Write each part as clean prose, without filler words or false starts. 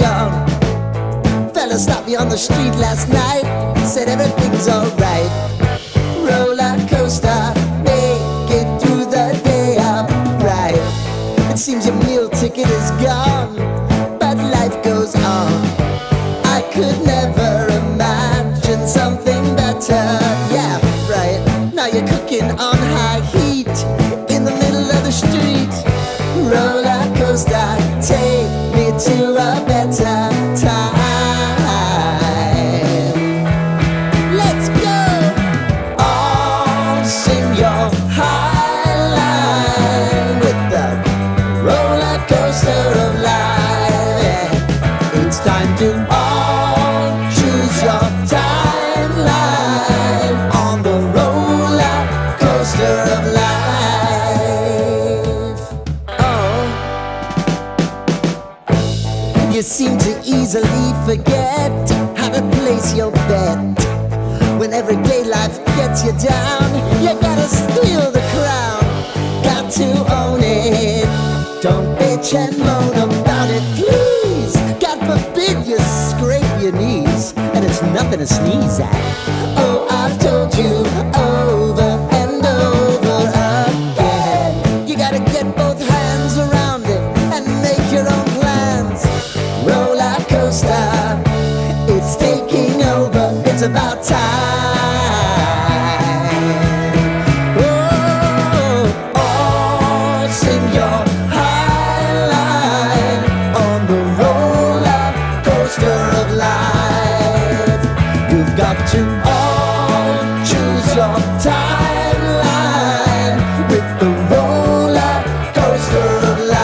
gone. Fella stopped me on the street last night, said everything's alright. Roller coaster, make it through the day upright. It seems your meal ticket is gone, but life goes on. I could never imagine something better. Yeah, right. Now you're cooking on high heat in the middle of the street. Roller coaster, take me to a better time. Let's go! All sing your high line with the roller coaster of life. Yeah. It's time to all choose your timeline on the roller coaster of life. You seem to easily forget how to place your bet. When everyday life gets you down, you gotta steal the crown. Got to own it. Don't bitch and moan about it, please. God forbid you scrape your knees, and it's nothing to sneeze at. Oh, I've told you over and over again, you gotta get both hands around it and make your own plans. Roller coaster, it's taking over, it's about time. Oh, all sing your high line on the roller coaster of life. You've got to all choose your timeline with the roller coaster of life.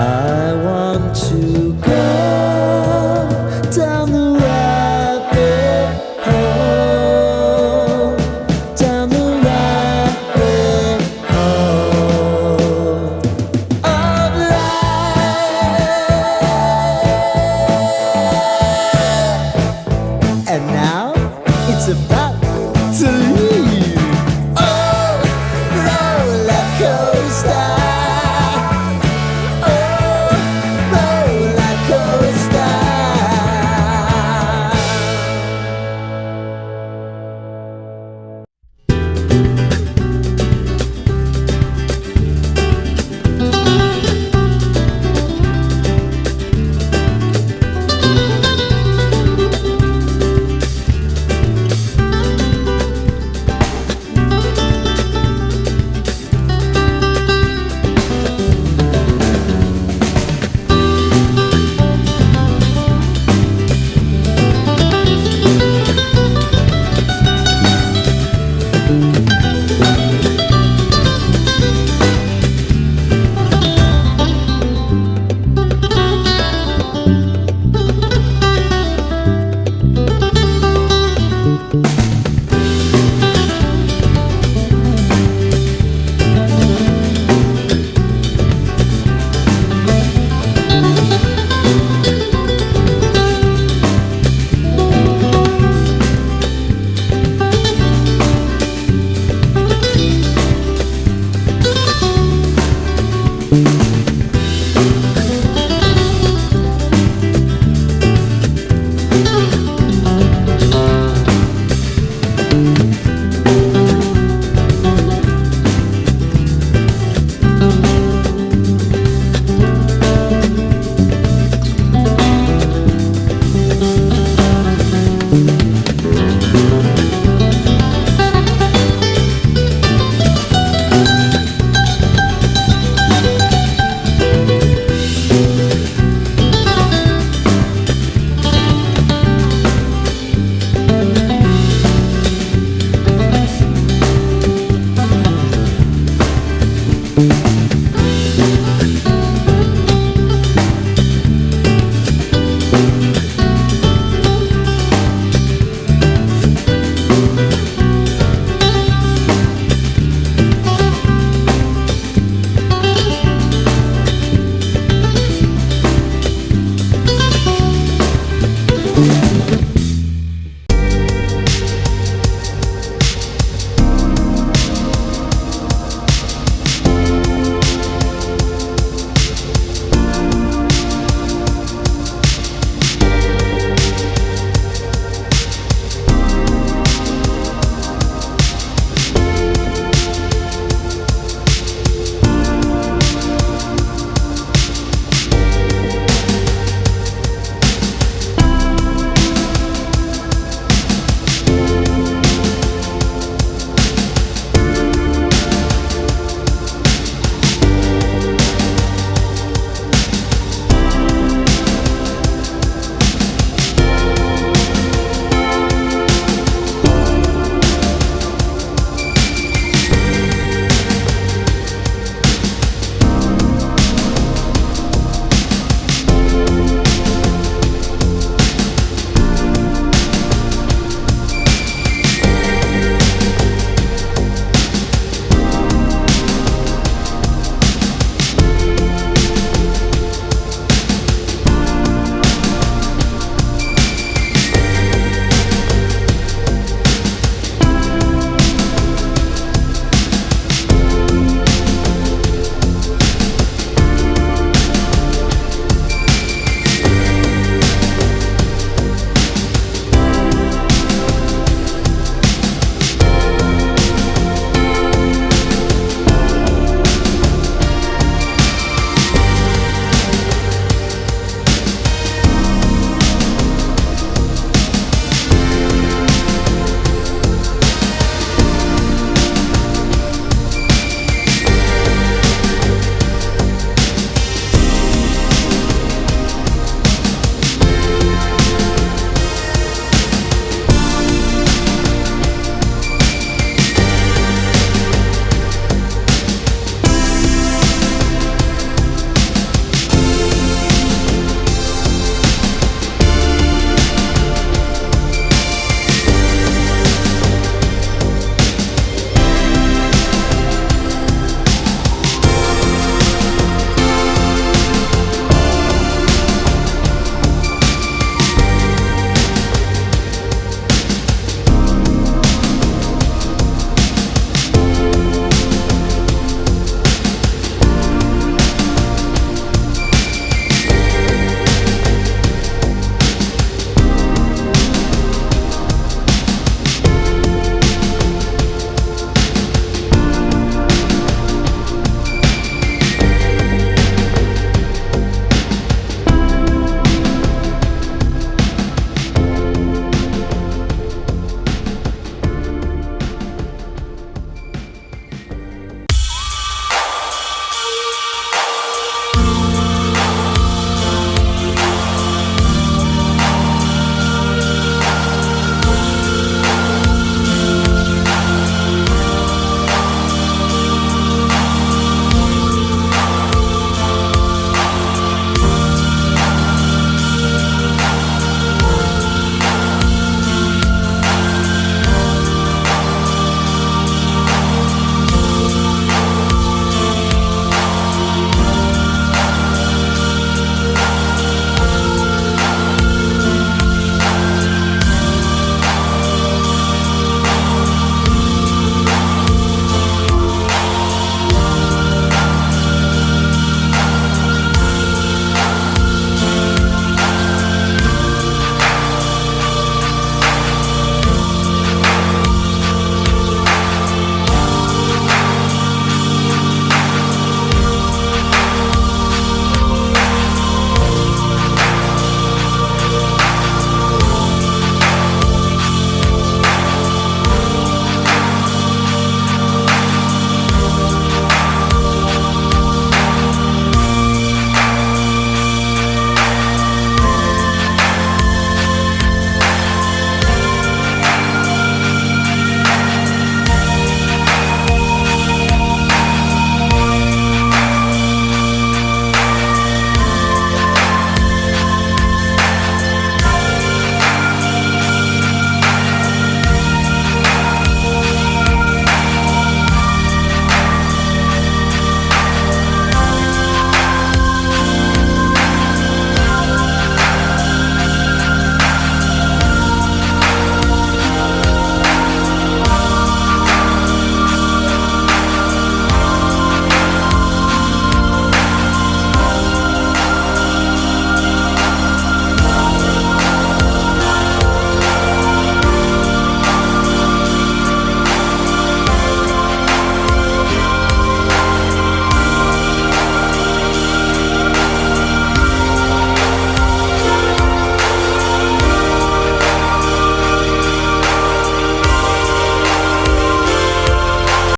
I want to go down the rabbit hole, down the rabbit hole of life. And now it's about to